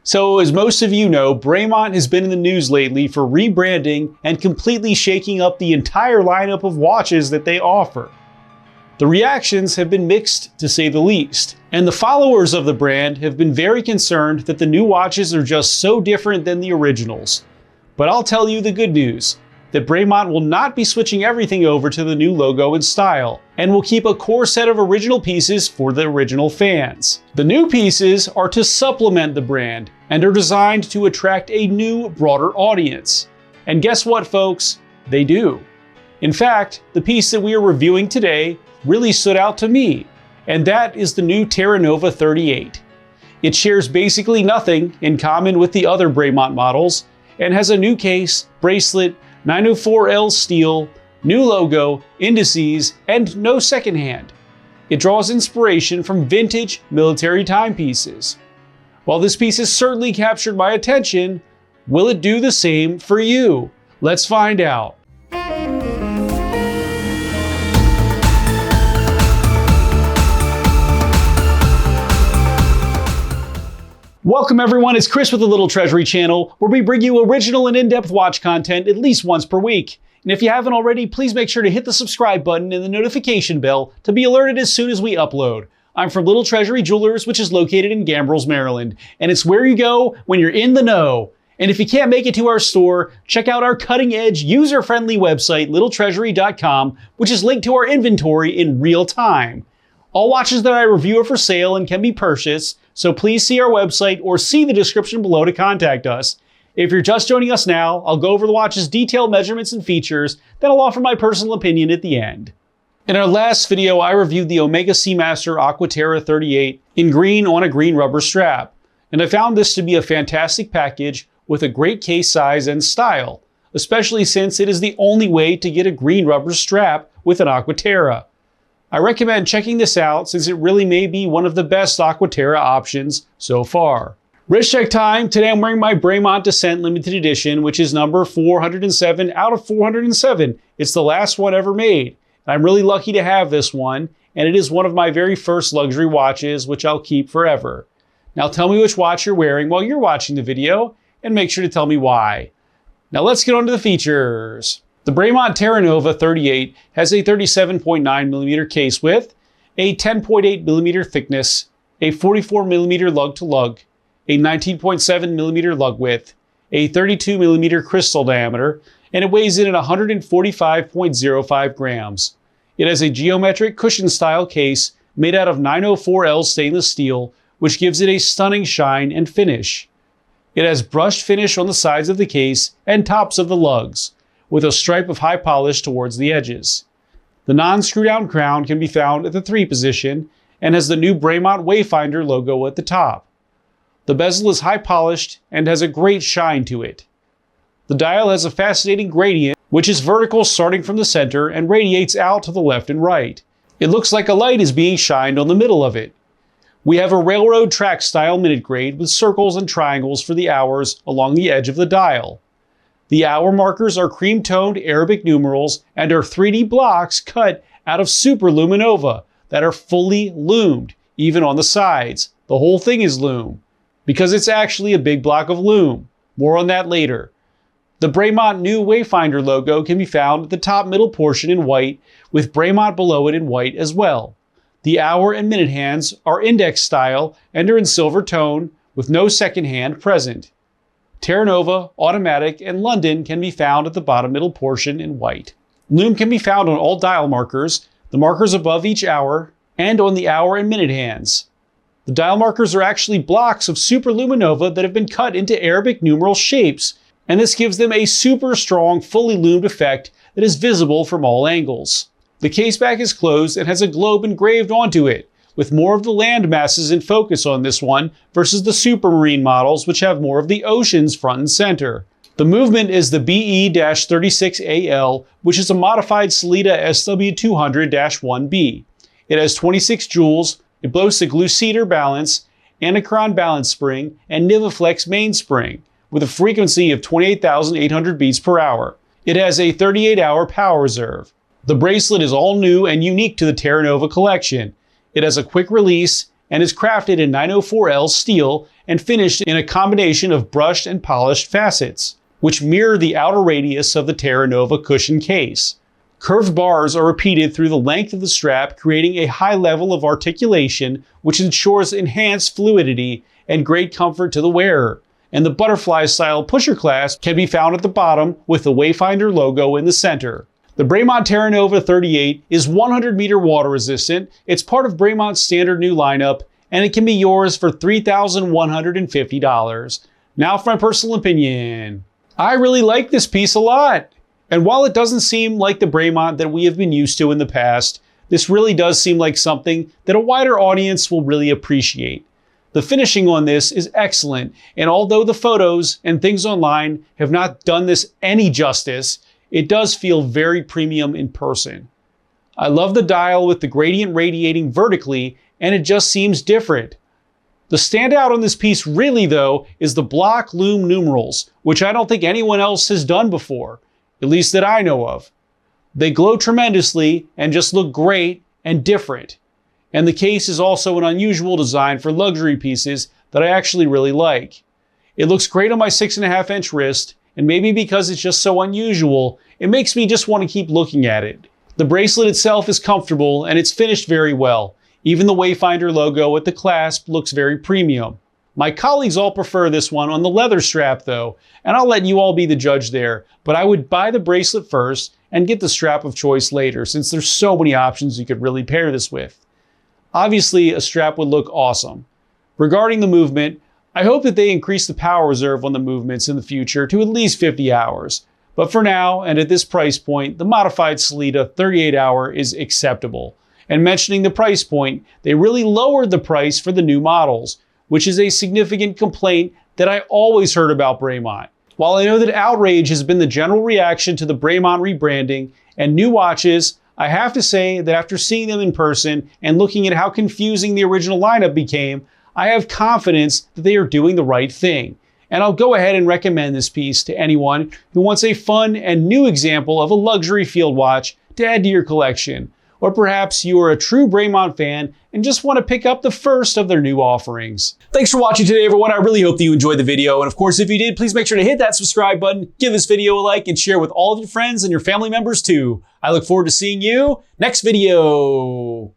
So as most of you know, Bremont has been in the news lately for rebranding and completely shaking up the entire lineup of watches that they offer. The reactions have been mixed to say the least, and the followers of the brand have been very concerned that the new watches are just so different than the originals. But I'll tell you the good news, that Bremont will not be switching everything over to the new logo and style, and will keep a core set of original pieces for the original fans. The new pieces are to supplement the brand, and are designed to attract a new, broader audience. And guess what, folks? They do. In fact, the piece that we are reviewing today really stood out to me, and that is the new Terra Nova 38. It shares basically nothing in common with the other Bremont models, and has a new case, bracelet, 904L steel, new logo, indices, and no secondhand. It draws inspiration from vintage military timepieces. While this piece has certainly captured my attention, will it do the same for you? Let's find out. Welcome everyone, it's Chris with the Little Treasury channel, where we bring you original and in-depth watch content at least once per week. And if you haven't already, please make sure to hit the subscribe button and the notification bell to be alerted as soon as we upload. I'm from Little Treasury Jewelers, which is located in Gambrills, Maryland, and it's where you go when you're in the know. And if you can't make it to our store, check out our cutting-edge, user-friendly website, littletreasury.com, which is linked to our inventory in real time. All watches that I review are for sale and can be purchased, so please see our website or see the description below to contact us. If you're just joining us now, I'll go over the watch's detailed measurements and features, then I'll offer my personal opinion at the end. In our last video, I reviewed the Omega Seamaster Aqua Terra 38 in green on a green rubber strap, and I found this to be a fantastic package with a great case size and style, especially since it is the only way to get a green rubber strap with an Aqua Terra. I recommend checking this out since it really may be one of the best Aqua Terra options so far. Wrist check time. Today I'm wearing my Bremont Descent Limited Edition, which is number 407 out of 407. It's the last one ever made. I'm really lucky to have this one, and it is one of my very first luxury watches, which I'll keep forever. Now tell me which watch you're wearing while you're watching the video, and make sure to tell me why. Now let's get on to the features. The Bremont Terra Nova 38 has a 37.9mm case width, a 10.8mm thickness, a 44mm lug-to-lug, a 19.7mm lug width, a 32mm crystal diameter, and it weighs in at 145.05 grams. It has a geometric cushion-style case made out of 904L stainless steel, which gives it a stunning shine and finish. It has brushed finish on the sides of the case and tops of the lugs, with a stripe of high polish towards the edges. The non-screw-down crown can be found at the 3 position and has the new Bremont Wayfinder logo at the top. The bezel is high polished and has a great shine to it. The dial has a fascinating gradient, which is vertical starting from the center and radiates out to the left and right. It looks like a light is being shined on the middle of it. We have a railroad track style minute grade with circles and triangles for the hours along the edge of the dial. The hour markers are cream-toned Arabic numerals and are 3D blocks cut out of Super-LumiNova that are fully loomed, even on the sides. The whole thing is loom, because it's actually a big block of loom. More on that later. The Bremont new Wayfinder logo can be found at the top middle portion in white, with Bremont below it in white as well. The hour and minute hands are index style and are in silver tone, with no second hand present. Terra Nova, Automatic, and London can be found at the bottom middle portion in white. Loom can be found on all dial markers, the markers above each hour, and on the hour and minute hands. The dial markers are actually blocks of Super-LumiNova that have been cut into Arabic numeral shapes, and this gives them a super strong, fully loomed effect that is visible from all angles. The case back is closed and has a globe engraved onto it, with more of the land masses in focus on this one versus the Supermarine models, which have more of the oceans front and center. The movement is the BE-36AL, which is a modified Sellita SW200-1B. It has 26 jewels, it boasts a Glucider balance, Anachron balance spring, and Niviflex mainspring, with a frequency of 28,800 beats per hour. It has a 38-hour power reserve. The bracelet is all new and unique to the Terra Nova collection. It has a quick release and is crafted in 904L steel and finished in a combination of brushed and polished facets, which mirror the outer radius of the Terra Nova cushion case. Curved bars are repeated through the length of the strap, creating a high level of articulation, which ensures enhanced fluidity and great comfort to the wearer. And the butterfly-style pusher clasp can be found at the bottom with the Wayfinder logo in the center. The Bremont Terra Nova 38 is 100-meter water resistant. It's part of Bremont's standard new lineup, and it can be yours for $3,150. Now for my personal opinion. I really like this piece a lot. And while it doesn't seem like the Bremont that we have been used to in the past, this really does seem like something that a wider audience will really appreciate. The finishing on this is excellent, and although the photos and things online have not done this any justice, it does feel very premium in person. I love the dial with the gradient radiating vertically, and it just seems different. The standout on this piece really though is the block loom numerals, which I don't think anyone else has done before, at least that I know of. They glow tremendously and just look great and different. And the case is also an unusual design for luxury pieces that I actually really like. It looks great on my 6.5-inch wrist, and maybe because it's just so unusual, it makes me just want to keep looking at it. The bracelet itself is comfortable and it's finished very well. Even the Wayfinder logo at the clasp looks very premium. My colleagues all prefer this one on the leather strap though, and I'll let you all be the judge there, but I would buy the bracelet first and get the strap of choice later, since there's so many options you could really pair this with. Obviously, a strap would look awesome. Regarding the movement, I hope that they increase the power reserve on the movements in the future to at least 50 hours. But for now, and at this price point, the modified Salida 38-hour is acceptable. And mentioning the price point, they really lowered the price for the new models, which is a significant complaint that I always heard about Bremont. While I know that outrage has been the general reaction to the Bremont rebranding and new watches, I have to say that after seeing them in person and looking at how confusing the original lineup became, I have confidence that they are doing the right thing. And I'll go ahead and recommend this piece to anyone who wants a fun and new example of a luxury field watch to add to your collection. Or perhaps you are a true Bremont fan and just want to pick up the first of their new offerings. Thanks for watching today, everyone. I really hope that you enjoyed the video. And of course, if you did, please make sure to hit that subscribe button, give this video a like, and share with all of your friends and your family members too. I look forward to seeing you next video.